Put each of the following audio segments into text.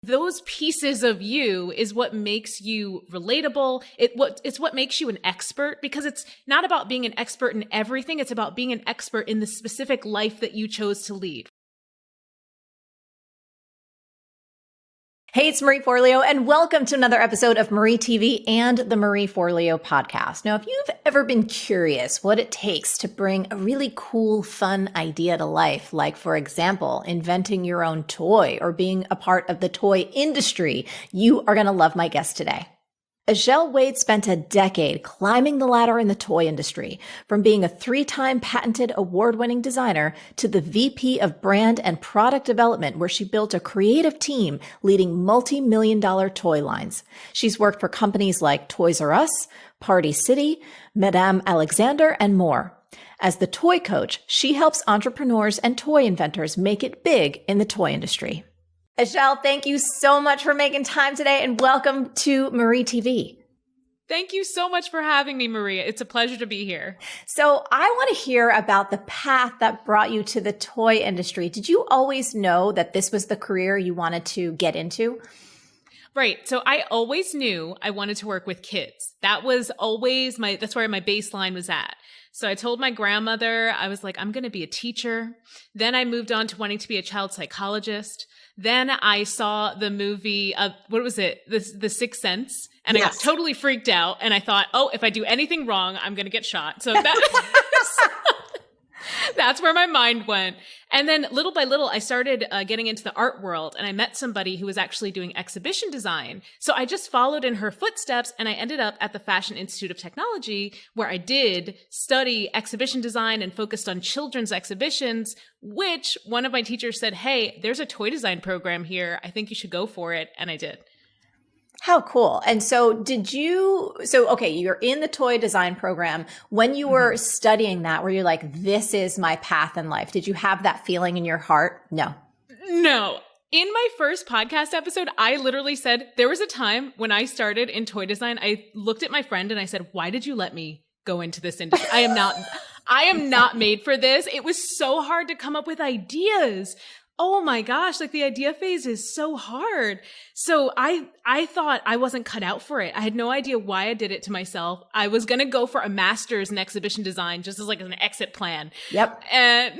those pieces of you is what makes you relatable. It's what makes you an expert, because it's not about being an expert in everything. It's about being an expert in the specific life that you chose to lead. Hey, it's Marie Forleo, and welcome to another episode of Marie TV and the Marie Forleo podcast. Now, if you've ever been curious what it takes to bring a really cool, fun idea to life, like, for example, inventing your own toy or being a part of the toy industry, you are going to love my guest today. Azhelle Wade spent a decade climbing the ladder in the toy industry, from being a 3-time patented award-winning designer to the VP of Brand and Product Development, where she built a creative team leading multi-million-dollar toy lines. She's worked for companies like Toys R Us, Party City, Madame Alexander, and more. As the toy coach, she helps entrepreneurs and toy inventors make it big in the toy industry. Azhelle, thank you so much for making time today, and welcome to Marie TV. Thank you so much for having me, Maria. It's a pleasure to be here. So I want to hear about the path that brought you to the toy industry. Did you always know that this was the career you wanted to get into? Right. So I always knew I wanted to work with kids. That was always that's where my baseline was at. So I told my grandmother, I was like, I'm going to be a teacher. Then I moved on to wanting to be a child psychologist. Then I saw the movie, what was it? The Sixth Sense. And yes. I got totally freaked out. And I thought, oh, if I do anything wrong, I'm going to get shot. So that's where my mind went. And then little by little, I started getting into the art world, and I met somebody who was actually doing exhibition design. So I just followed in her footsteps, and I ended up at the Fashion Institute of Technology, where I did study exhibition design and focused on children's exhibitions, which one of my teachers said, hey, there's a toy design program here. I think you should go for it. And I did. How cool. And so okay, you're in the toy design program. When you were studying that, were you like, this is my path in life? Did you have that feeling in your heart? No. No. In my first podcast episode, I literally said there was a time when I started in toy design. I looked at my friend and I said, why did you let me go into this industry? I am not made for this. It was so hard to come up with ideas. Oh my gosh, like the idea phase is so hard. So I thought I wasn't cut out for it. I had no idea why I did it to myself. I was going to go for a master's in exhibition design, just as like an exit plan. Yep. And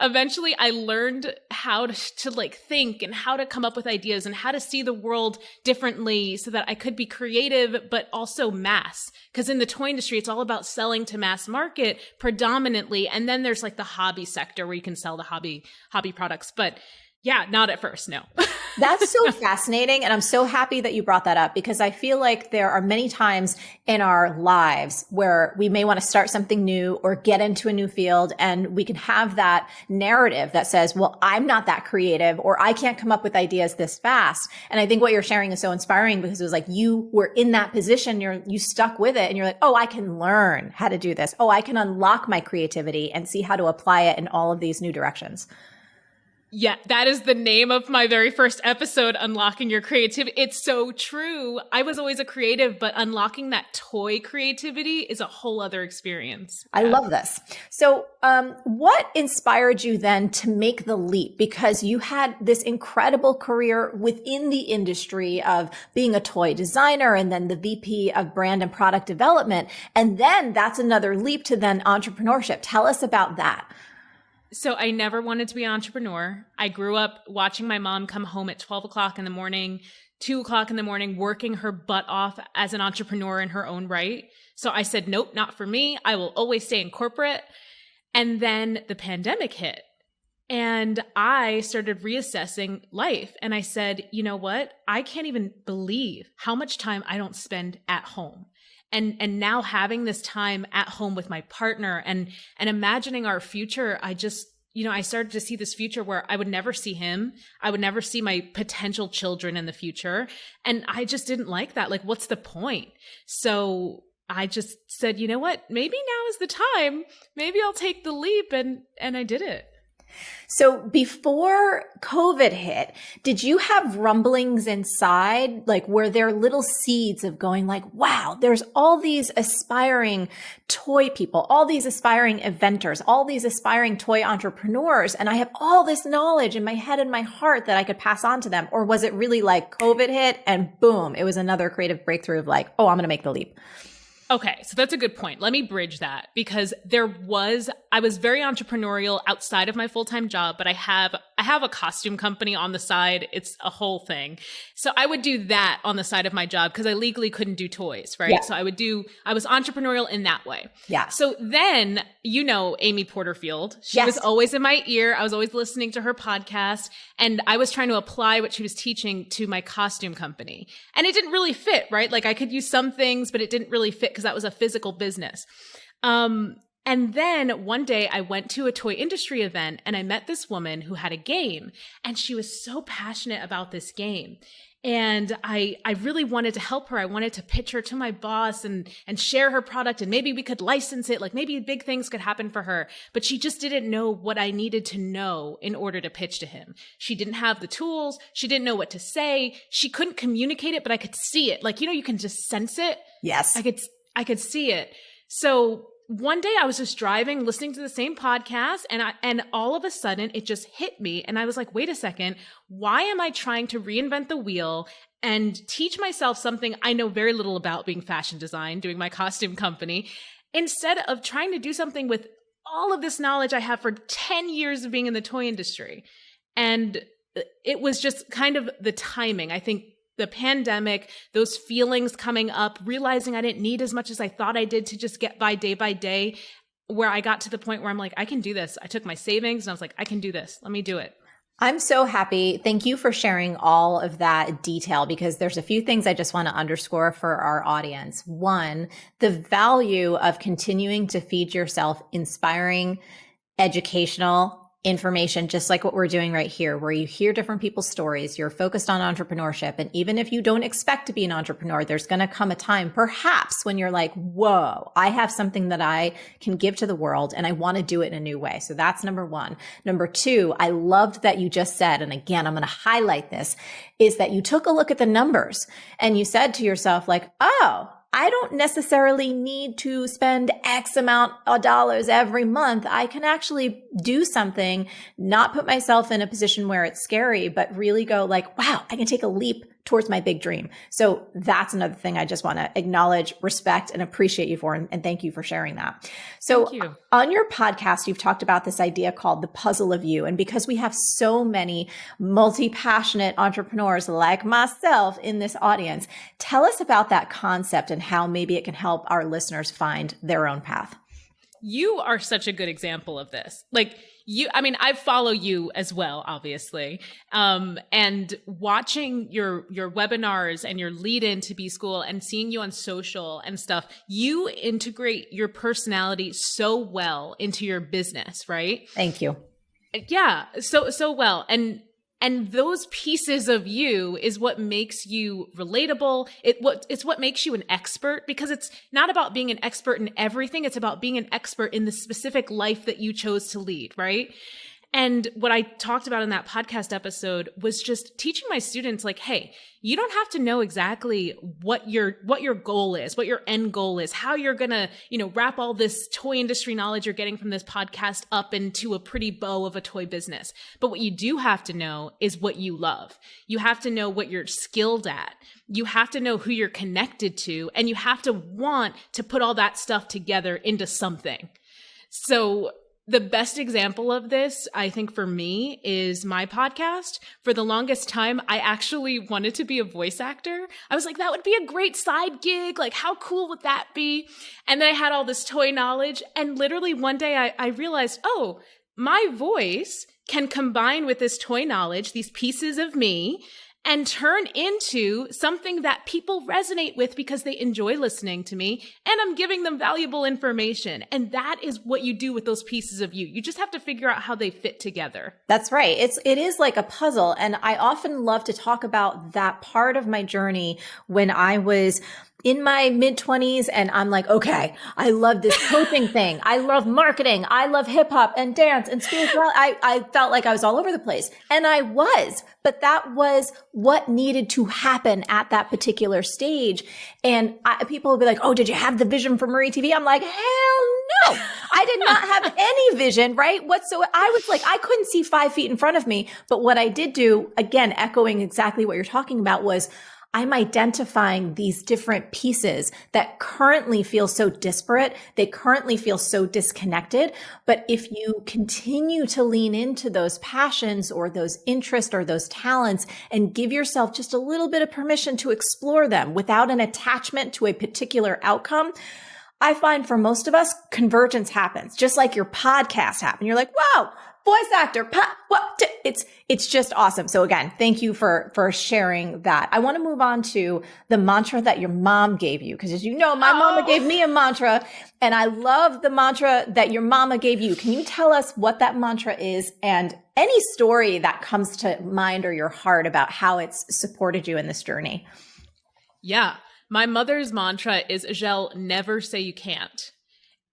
eventually I learned how to like think and how to come up with ideas and how to see the world differently so that I could be creative, but also mass. Because in the toy industry, it's all about selling to mass market predominantly. And then there's like the hobby sector where you can sell the hobby products. But yeah, not at first, no. That's so fascinating. And I'm so happy that you brought that up, because I feel like there are many times in our lives where we may want to start something new or get into a new field, and we can have that narrative that says, well, I'm not that creative, or I can't come up with ideas this fast. And I think what you're sharing is so inspiring, because it was like you were in that position, you stuck with it, and you're like, oh, I can learn how to do this. Oh, I can unlock my creativity and see how to apply it in all of these new directions. Yeah, that is the name of my very first episode, Unlocking Your Creativity. It's so true. I was always a creative, but unlocking that toy creativity is a whole other experience. I love this. So what inspired you then to make the leap? Because you had this incredible career within the industry of being a toy designer and then the VP of Brand and Product Development. And then that's another leap to then entrepreneurship. Tell us about that. So I never wanted to be an entrepreneur. I grew up watching my mom come home at 12 o'clock in the morning, 2 o'clock in the morning, working her butt off as an entrepreneur in her own right. So I said, nope, not for me. I will always stay in corporate. And then the pandemic hit and I started reassessing life. And I said, you know what? I can't even believe how much time I don't spend at home. And now having this time at home with my partner and imagining our future, I started to see this future where I would never see him. I would never see my potential children in the future. And I just didn't like that. Like, what's the point? So I just said, you know what? Maybe now is the time. Maybe I'll take the leap. And I did it. So before COVID hit, did you have rumblings inside? Like, were there little seeds of going like, wow, there's all these aspiring toy people, all these aspiring inventors, all these aspiring toy entrepreneurs, and I have all this knowledge in my head and my heart that I could pass on to them? Or was it really like COVID hit and boom, it was another creative breakthrough of like, oh, I'm going to make the leap? Okay, so that's a good point. Let me bridge that because I was very entrepreneurial outside of my full-time job, but I have a costume company on the side. It's a whole thing. So I would do that on the side of my job because I legally couldn't do toys, right? Yeah. So I was entrepreneurial in that way. Yeah. So then, Amy Porterfield, she was always in my ear. I was always listening to her podcast and I was trying to apply what she was teaching to my costume company. And it didn't really fit, right? Like I could use some things, but it didn't really fit because that was a physical business. And then one day I went to a toy industry event and I met this woman who had a game and she was so passionate about this game. And I really wanted to help her. I wanted to pitch her to my boss and share her product and maybe we could license it. Like maybe big things could happen for her, but she just didn't know what I needed to know in order to pitch to him. She didn't have the tools. She didn't know what to say. She couldn't communicate it, but I could see it. Like, you can just sense it. Yes. I could see it. So one day I was just driving, listening to the same podcast, and all of a sudden it just hit me. And I was like, wait a second, why am I trying to reinvent the wheel and teach myself something I know very little about, being fashion design, doing my costume company, instead of trying to do something with all of this knowledge I have for 10 years of being in the toy industry? And it was just kind of the timing. I think the pandemic, those feelings coming up, realizing I didn't need as much as I thought I did to just get by day, where I got to the point where I'm like, I can do this. I took my savings and I was like, I can do this. Let me do it. I'm so happy. Thank you for sharing all of that detail because there's a few things I just want to underscore for our audience. One, the value of continuing to feed yourself inspiring, educational information, just like what we're doing right here, where you hear different people's stories, you're focused on entrepreneurship. And even if you don't expect to be an entrepreneur, there's going to come a time perhaps when you're like, whoa, I have something that I can give to the world and I want to do it in a new way. So that's number one. Number two, I loved that you just said, and again, I'm going to highlight this, is that you took a look at the numbers and you said to yourself like, oh, I don't necessarily need to spend X amount of dollars every month. I can actually do something, not put myself in a position where it's scary, but really go like, wow, I can take a leap towards my big dream. So that's another thing I just want to acknowledge, respect, and appreciate you for. And thank you for sharing that. So on your podcast, you've talked about this idea called the puzzle of you. And because we have so many multi-passionate entrepreneurs like myself in this audience, tell us about that concept and how maybe it can help our listeners find their own path. You are such a good example of this. I follow you as well, obviously. And watching your webinars and your lead in to B-School and seeing you on social and stuff, you integrate your personality so well into your business, right? Thank you. Yeah, so well. And those pieces of you is what makes you relatable. It's what makes you an expert, because it's not about being an expert in everything. It's about being an expert in the specific life that you chose to lead, right? And what I talked about in that podcast episode was just teaching my students like, hey, you don't have to know exactly what your goal is, what your end goal is, how you're going to, wrap all this toy industry knowledge you're getting from this podcast up into a pretty bow of a toy business. But what you do have to know is what you love. You have to know what you're skilled at. You have to know who you're connected to, and you have to want to put all that stuff together into something. So the best example of this, I think for me, is my podcast. For the longest time, I actually wanted to be a voice actor. I was like, that would be a great side gig. Like, how cool would that be? And then I had all this toy knowledge. And literally one day I realized, oh, my voice can combine with this toy knowledge, these pieces of me, and turn into something that people resonate with because they enjoy listening to me and I'm giving them valuable information. And that is what you do with those pieces of you. You just have to figure out how they fit together. That's right. It is like a puzzle. And I often love to talk about that part of my journey when I was in my mid-20s and I'm like, okay, I love this coaching thing. I love marketing. I love hip hop and dance and spirituality. I felt like I was all over the place. And I was, but that was what needed to happen at that particular stage. And people would be like, oh, did you have the vision for Marie TV? I'm like, hell no. I did not have any vision, right? Whatsoever. I was like, I couldn't see 5 feet in front of me. But what I did do, again, echoing exactly what you're talking about, was I'm identifying these different pieces that currently feel so disparate. They currently feel so disconnected. But if you continue to lean into those passions or those interests or those talents and give yourself just a little bit of permission to explore them without an attachment to a particular outcome, I find for most of us, convergence happens, just like your podcast happened. You're like, wow, voice actor, it's just awesome. So again, thank you for sharing that. I want to move on to the mantra that your mom gave you. Because as you know, my mama gave me a mantra, and I love the mantra that your mama gave you. Can you tell us what that mantra is and any story that comes to mind or your heart about how it's supported you in this journey? Yeah. My mother's mantra is, Azhelle, never say you can't.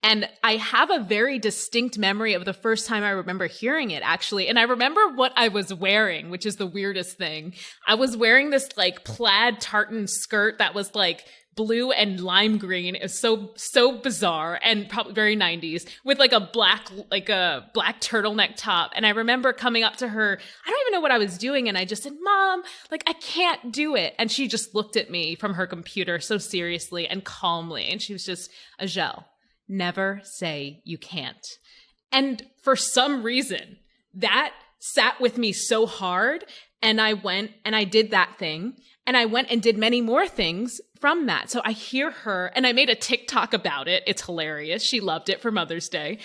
And I have a very distinct memory of the first time I remember hearing it, actually. And I remember what I was wearing, which is the weirdest thing. I was wearing this like plaid tartan skirt that was like blue and lime green. It was so bizarre and probably very 90s, with like a black turtleneck top. And I remember coming up to her, I don't even know what I was doing. And I just said, Mom, like, I can't do it. And she just looked at me from her computer so seriously and calmly. And she was just, Azhelle, never say you can't. And for some reason, that sat with me so hard. And I went and I did that thing. And I went and did many more things from that. So I hear her, and I made a TikTok about it. It's hilarious. She loved it for Mother's Day.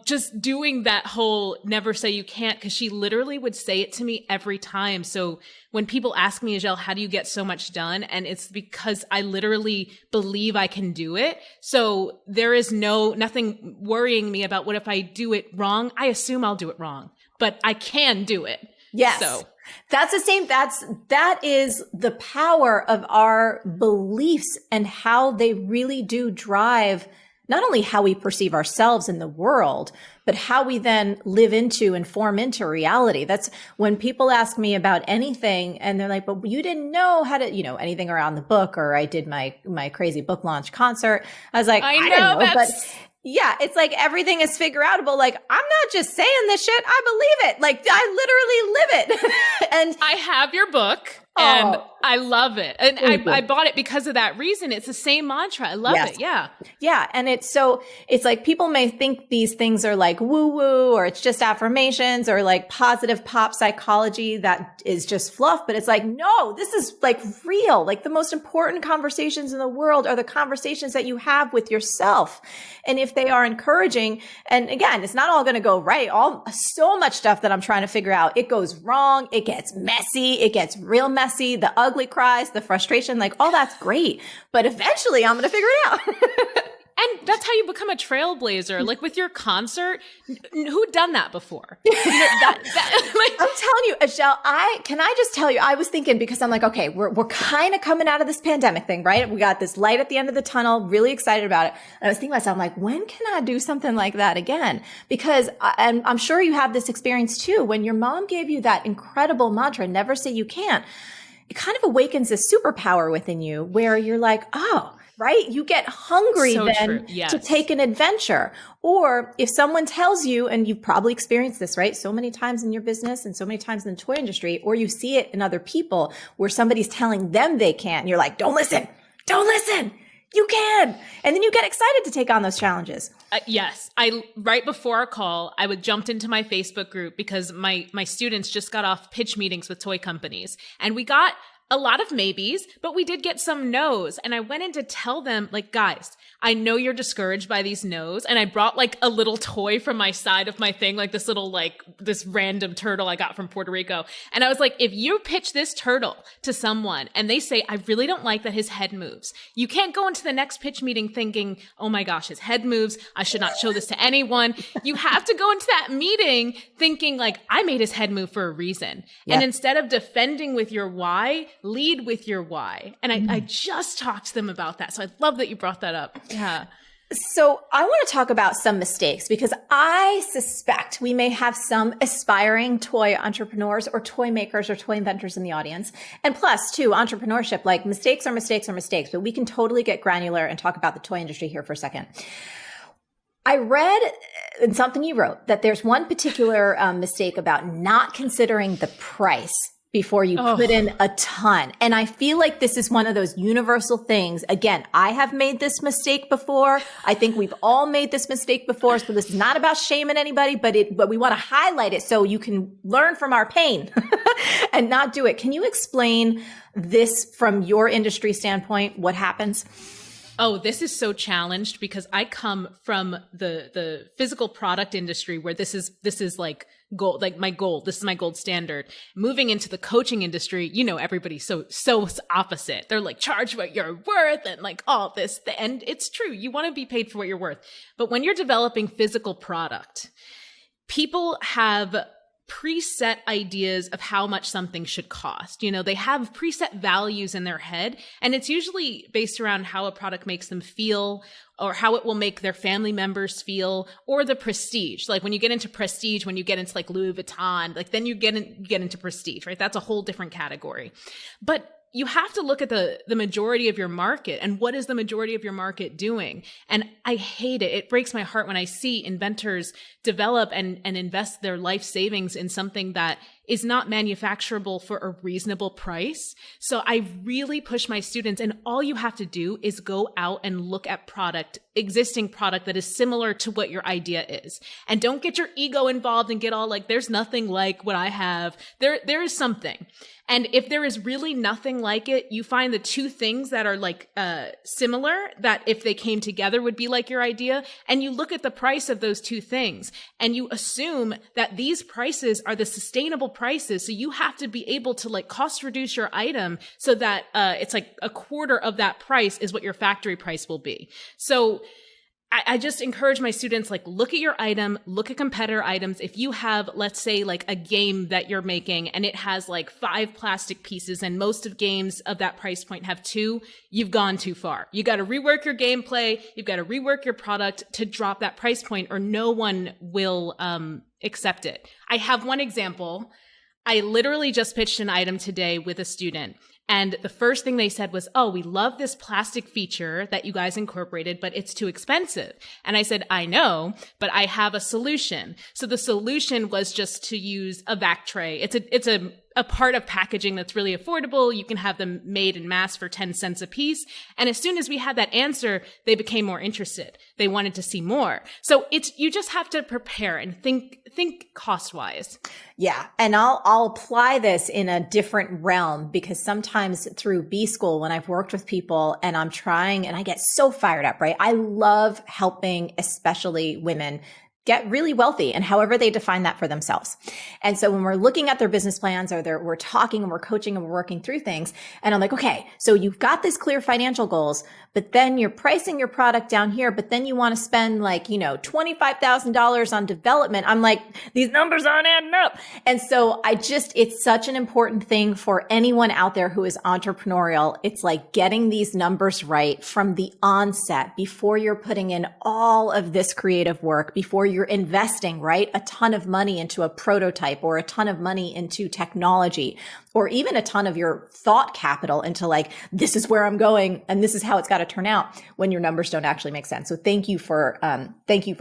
Just doing that whole never say you can't, because she literally would say it to me every time. So when people ask me, Azhelle, how do you get so much done? And it's because I literally believe I can do it. So there is nothing worrying me about what if I do it wrong. I assume I'll do it wrong, but I can do it. Yes. So that's the same. That is the power of our beliefs and how they really do drive not only how we perceive ourselves in the world, but how we then live into and form into reality. That's when people ask me about anything and they're like, but you didn't know how to, anything around the book, or I did my crazy book launch concert. I was like, I didn't know, but yeah, it's like everything is figure outable. Like, I'm not just saying this shit. I believe it. Like, I literally live it. And I have your book and I love it. And I bought it because of that reason. It's the same mantra. I love it. Yeah. Yeah. And it's like people may think these things are like woo woo, or it's just affirmations, or like positive pop psychology that is just fluff. But it's like, no, this is like real. Like the most important conversations in the world are the conversations that you have with yourself. And if they are encouraging, and again, it's not all going to go right. So much stuff that I'm trying to figure out. It goes wrong. It gets messy. It gets real messy. The ugly cries, the frustration, like all that's great. But eventually I'm going to figure it out. And that's how you become a trailblazer. Like with your concert, who'd done that before? Like, I'm telling you, Azhelle, can I just tell you, I was thinking, because I'm like, okay, we're kind of coming out of this pandemic thing, right? We got this light at the end of the tunnel, really excited about it. And I was thinking to myself, I'm like, when can I do something like that again? Because I'm sure you have this experience too. When your mom gave you that incredible mantra, never say you can't, it kind of awakens this superpower within you where you're like, oh, right? You get hungry to take an adventure. Or if someone tells you, and you've probably experienced this, right? So many times in your business and so many times in the toy industry, or you see it in other people where somebody's telling them they can't. And you're like, don't listen. You can. And then you get excited to take on those challenges. Yes. Right before our call, I jumped into my Facebook group because my students just got off pitch meetings with toy companies, and we got a lot of maybes, but we did get some no's. And I went in to tell them, like, guys, I know you're discouraged by these no's. And I brought like a little toy from my side of my thing, like this little, like this random turtle I got from Puerto Rico. And I was like, if you pitch this turtle to someone and they say, I really don't like that his head moves, you can't go into the next pitch meeting thinking, oh my gosh, his head moves, I should not show this to anyone. You have to go into that meeting thinking like, I made his head move for a reason. Yeah. And instead of defending with your why, lead with your why. And I just talked to them about that. So I love that you brought that up. Yeah. So I want to talk about some mistakes because I suspect we may have some aspiring toy entrepreneurs or toy makers or toy inventors in the audience. And plus too, entrepreneurship, like mistakes are mistakes are mistakes, but we can totally get granular and talk about the toy industry here for a second. I read in something you wrote that there's one particular mistake about not considering the price before you put in a ton. And I feel like this is one of those universal things. Again, I have made this mistake before. I think we've all made this mistake before. So this is not about shaming anybody, but we want to highlight it so you can learn from our pain and not do it. Can you explain this from your industry standpoint? What happens? Oh, this is so challenged because I come from the physical product industry where this is like gold, like my gold. This is my gold standard. Moving into the coaching industry, you know, everybody's so opposite. They're like, charge what you're worth and like all this. And it's true. You want to be paid for what you're worth. But when you're developing physical product, people have preset ideas of how much something should cost. You know, they have preset values in their head, and it's usually based around how a product makes them feel or how it will make their family members feel, or the prestige. Like when you get into prestige, when you get into like Louis Vuitton, like then you get into prestige, right? That's a whole different category. But you have to look at the majority of your market and what is the majority of your market doing. And I hate it. It breaks my heart when I see inventors develop and invest their life savings in something that is not manufacturable for a reasonable price. So I really push my students, and all you have to do is go out and look at existing product that is similar to what your idea is. And don't get your ego involved and get all like, there's nothing like what I have. There is something. And if there is really nothing like it, you find the two things that are like similar, that if they came together would be like your idea. And you look at the price of those two things and you assume that these prices are the sustainable prices. So you have to be able to like cost reduce your item so that it's like a quarter of that price is what your factory price will be. So I just encourage my students, like, look at your item, look at competitor items. If you have, let's say, like a game that you're making and it has like 5 plastic pieces and most of games of that price point have 2, you've gone too far. You got to rework your gameplay. You've got to rework your product to drop that price point, or no one will accept it. I have one example. I literally just pitched an item today with a student. And the first thing they said was, oh, we love this plastic feature that you guys incorporated, but it's too expensive. And I said, I know, but I have a solution. So the solution was just to use a vac tray. It's a part of packaging that's really affordable. You can have them made in mass for 10 cents a piece. And as soon as we had that answer, they became more interested. They wanted to see more. So you just have to prepare and think cost-wise. Yeah. And I'll apply this in a different realm, because sometimes through B School, when I've worked with people and I'm trying and I get so fired up, right? I love helping, especially women, get really wealthy, and however they define that for themselves. And so when we're looking at their business plans, or we're talking and we're coaching and we're working through things, and I'm like, okay, so you've got these clear financial goals, but then you're pricing your product down here, but then you want to spend like, $25,000 on development. I'm like, these numbers aren't adding up. And so it's such an important thing for anyone out there who is entrepreneurial. It's like getting these numbers right from the onset, before you're putting in all of this creative work, before you're investing, right, a ton of money into a prototype, or a ton of money into technology, or even a ton of your thought capital into like, this is where I'm going and this is how it's got to turn out, when your numbers don't actually make sense. So thank you for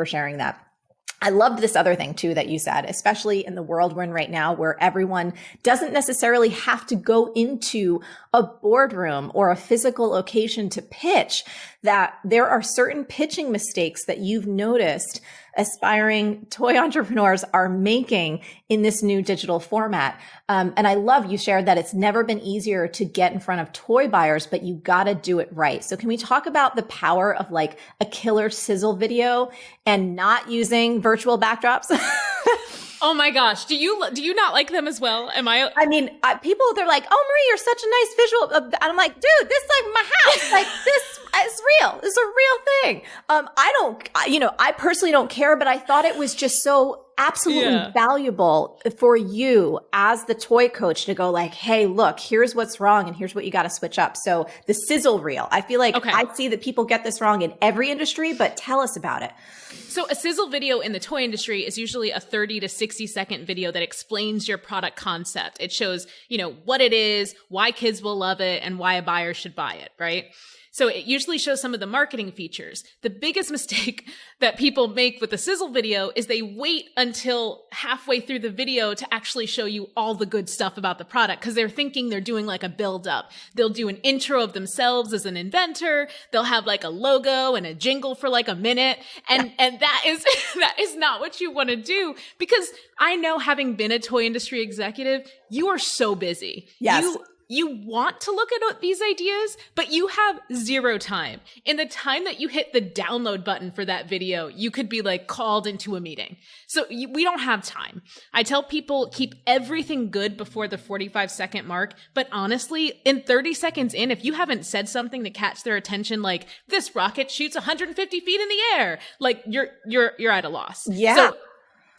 sharing that. I loved this other thing too that you said, especially in the world we're in right now, where everyone doesn't necessarily have to go into a boardroom or a physical location to pitch, that there are certain pitching mistakes that you've noticed aspiring toy entrepreneurs are making in this new digital format. And I love you shared that it's never been easier to get in front of toy buyers, but you got to do it right. So can we talk about the power of like a killer Sizzle video and not using virtual backdrops? Oh my gosh. Do you not like them as well? People, they're like, oh, Marie, you're such a nice visual. And I'm like, dude, this is like my house. Like this is real. This is a real thing. I personally don't care, but I thought it was just so absolutely valuable for you as the toy coach to go like, hey, look, here's what's wrong and here's what you got to switch up. So the Sizzle reel, I feel like I see that people get this wrong in every industry, but tell us about it. So a Sizzle video in the toy industry is usually a 30 to 60 second video that explains your product concept. It shows, what it is, why kids will love it, and why a buyer should buy it, right? So it usually shows some of the marketing features. The biggest mistake that people make with the Sizzle video is they wait until halfway through the video to actually show you all the good stuff about the product because they're thinking they're doing like a build up. They'll do an intro of themselves as an inventor. They'll have like a logo and a jingle for like a minute. And that is not what you want to do, because I know, having been a toy industry executive, you are so busy. Yes. You want to look at these ideas, but you have zero time. In the time that you hit the download button for that video, you could be like called into a meeting. So we don't have time. I tell people, keep everything good before the 45-second mark. But honestly, in 30 seconds in, if you haven't said something to catch their attention, like this rocket shoots 150 feet in the air, like you're at a loss. Yeah.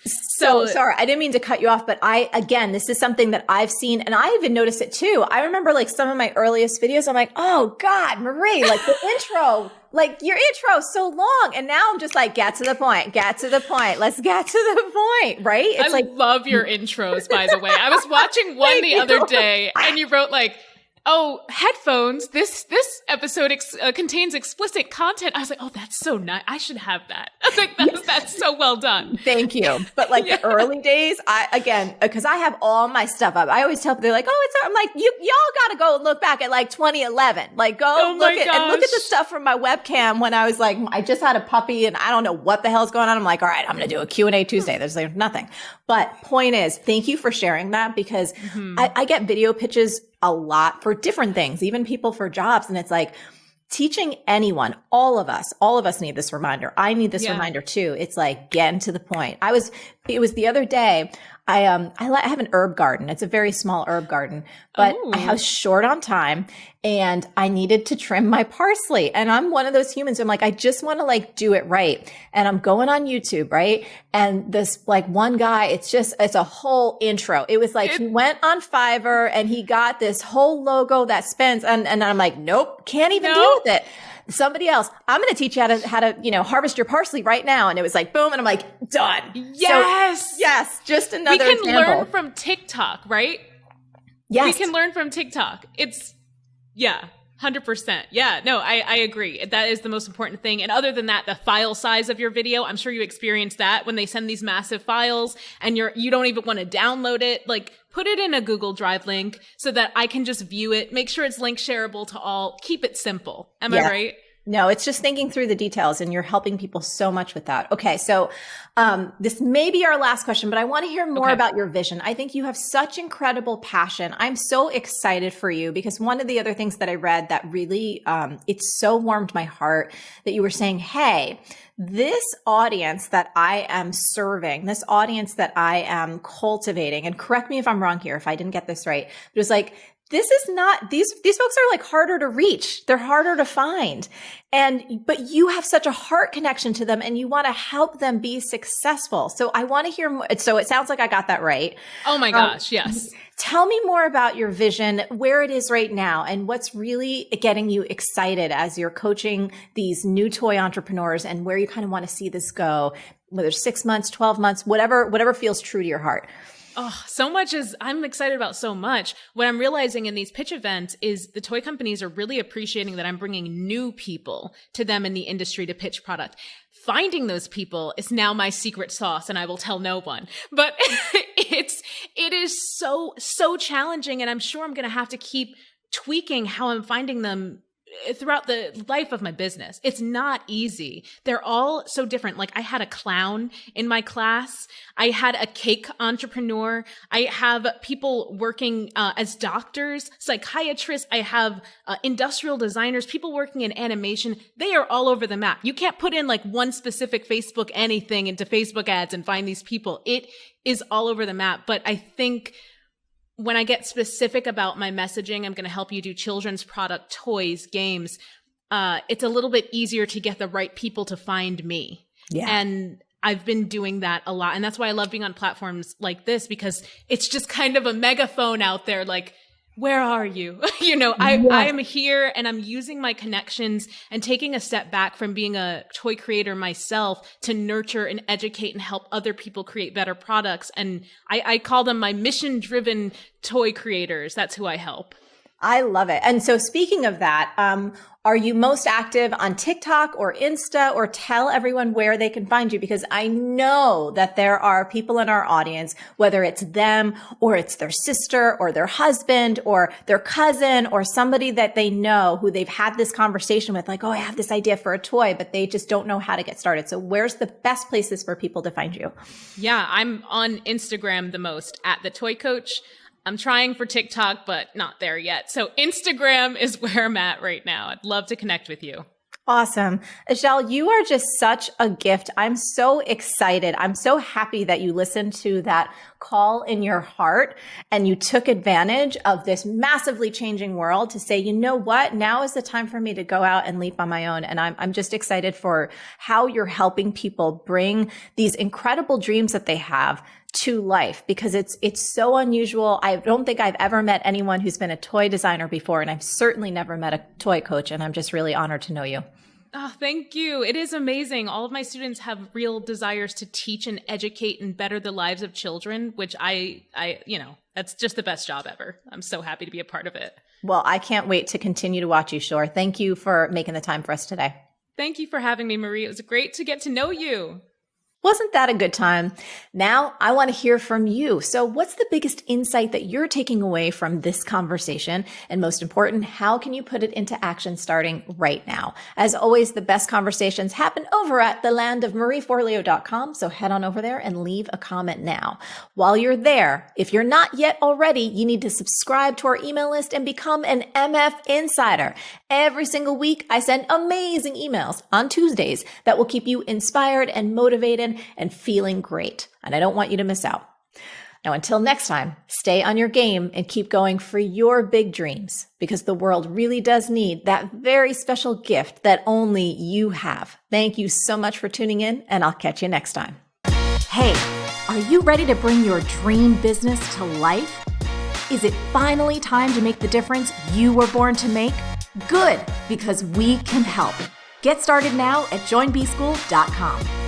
So sorry, I didn't mean to cut you off, but this is something that I've seen, and I even noticed it too. I remember like some of my earliest videos, I'm like, oh God, Marie, like the intro, like your intro is so long. And now I'm just like, get to the point, let's get to the point, right? It's I love your intros, by the way. I was watching one the other day and you wrote like, oh, headphones, this episode contains explicit content. I was like, oh, that's so nice. I should have that. I was like, that's so well done. Thank you. But like the early days, because I have all my stuff up. I always tell people, they're like, oh, I'm like, y'all got to go and look back at like 2011. Like go look at the stuff from my webcam when I was like, I just had a puppy and I don't know what the hell's going on. I'm like, all right, I'm going to do a Q&A Tuesday. There's like nothing. But point is, thank you for sharing that, because I get video pitches a lot for different things, even people for jobs. And it's like teaching anyone, all of us need this reminder. I need this reminder too. It's like, get into the point. It was the other day, I have an herb garden. It's a very small herb garden, but I was short on time and I needed to trim my parsley. And I'm one of those humans. I'm like, I just want to like do it right. And I'm going on YouTube, right? And this like one guy, it's a whole intro. It was like, he went on Fiverr and he got this whole logo that spins. And I'm like, nope, can't even deal with it. Somebody else, I'm going to teach you how to harvest your parsley right now. And it was like, boom. And I'm like, done. Yes. So, yes. Just another example. We can example. learn from TikTok, right? Yes. We can learn from TikTok. 100%. Yeah, no, I agree. That is the most important thing. And other than that, the file size of your video, I'm sure you experienced that when they send these massive files and you don't even want to download it. Like, put it in a Google Drive link so that I can just view it. Make sure it's link shareable to all. Keep it simple. Am I right? No, it's just thinking through the details, and you're helping people so much with that. Okay. So, this may be our last question, but I want to hear more about your vision. I think you have such incredible passion. I'm so excited for you, because one of the other things that I read that really, it so warmed my heart, that you were saying, hey, this audience that I am serving, this audience that I am cultivating, and correct me if I'm wrong here, if I didn't get this right, but it was like, this is not, these folks are like harder to reach. They're harder to find. But you have such a heart connection to them and you want to help them be successful. So I want to hear more. So it sounds like I got that right. Oh my gosh. Yes. Tell me more about your vision, where it is right now, and what's really getting you excited as you're coaching these new toy entrepreneurs, and where you kind of want to see this go, whether it's 6 months, 12 months, whatever feels true to your heart. Oh, I'm excited about so much. What I'm realizing in these pitch events is the toy companies are really appreciating that I'm bringing new people to them in the industry to pitch product. Finding those people is now my secret sauce, and I will tell no one. But it is so challenging, and I'm sure I'm going to have to keep tweaking how I'm finding them throughout the life of my business. It's not easy. They're all so different. Like, I had a clown in my class. I had a cake entrepreneur. I have people working as doctors, psychiatrists. I have industrial designers, people working in animation. They are all over the map. You can't put in like one specific Facebook anything into Facebook ads and find these people. It is all over the map. But I think when I get specific about my messaging, I'm going to help you do children's product, toys, games. It's a little bit easier to get the right people to find me. Yeah. And I've been doing that a lot. And that's why I love being on platforms like this, because it's just kind of a megaphone out there. Like, where are you? I am here, and I'm using my connections and taking a step back from being a toy creator myself to nurture and educate and help other people create better products. And I call them my mission-driven toy creators. That's who I help. I love it. And so speaking of that, are you most active on TikTok or Insta, or tell everyone where they can find you? Because I know that there are people in our audience, whether it's them or it's their sister or their husband or their cousin or somebody that they know who they've had this conversation with, like, oh, I have this idea for a toy, but they just don't know how to get started. So where's the best places for people to find you? Yeah, I'm on Instagram the most, at the Toy Coach. I'm trying for TikTok, but not there yet. So Instagram is where I'm at right now. I'd love to connect with you. Awesome. Azhelle, you are just such a gift. I'm so excited. I'm so happy that you listened to that call in your heart and you took advantage of this massively changing world to say, you know what, now is the time for me to go out and leap on my own. And I'm just excited for how you're helping people bring these incredible dreams that they have to life, because it's so unusual. I don't think I've ever met anyone who's been a toy designer before, and I've certainly never met a toy coach, and I'm just really honored to know you. Oh, thank you. It is amazing. All of my students have real desires to teach and educate and better the lives of children, which I that's just the best job ever. I'm so happy to be a part of it. Well, I can't wait to continue to watch you, Shore. Thank you for making the time for us today. Thank you for having me, Marie. It was great to get to know you. Wasn't that a good time? Now I want to hear from you. So what's the biggest insight that you're taking away from this conversation? And most important, how can you put it into action starting right now? As always, the best conversations happen over at thelandofmarieforleo.com. So head on over there and leave a comment now. While you're there, if you're not yet already, you need to subscribe to our email list and become an MF Insider. Every single week, I send amazing emails on Tuesdays that will keep you inspired and motivated and feeling great. And I don't want you to miss out. Now, until next time, stay on your game and keep going for your big dreams, because the world really does need that very special gift that only you have. Thank you so much for tuning in, and I'll catch you next time. Hey, are you ready to bring your dream business to life? Is it finally time to make the difference you were born to make? Good, because we can help. Get started now at joinbschool.com.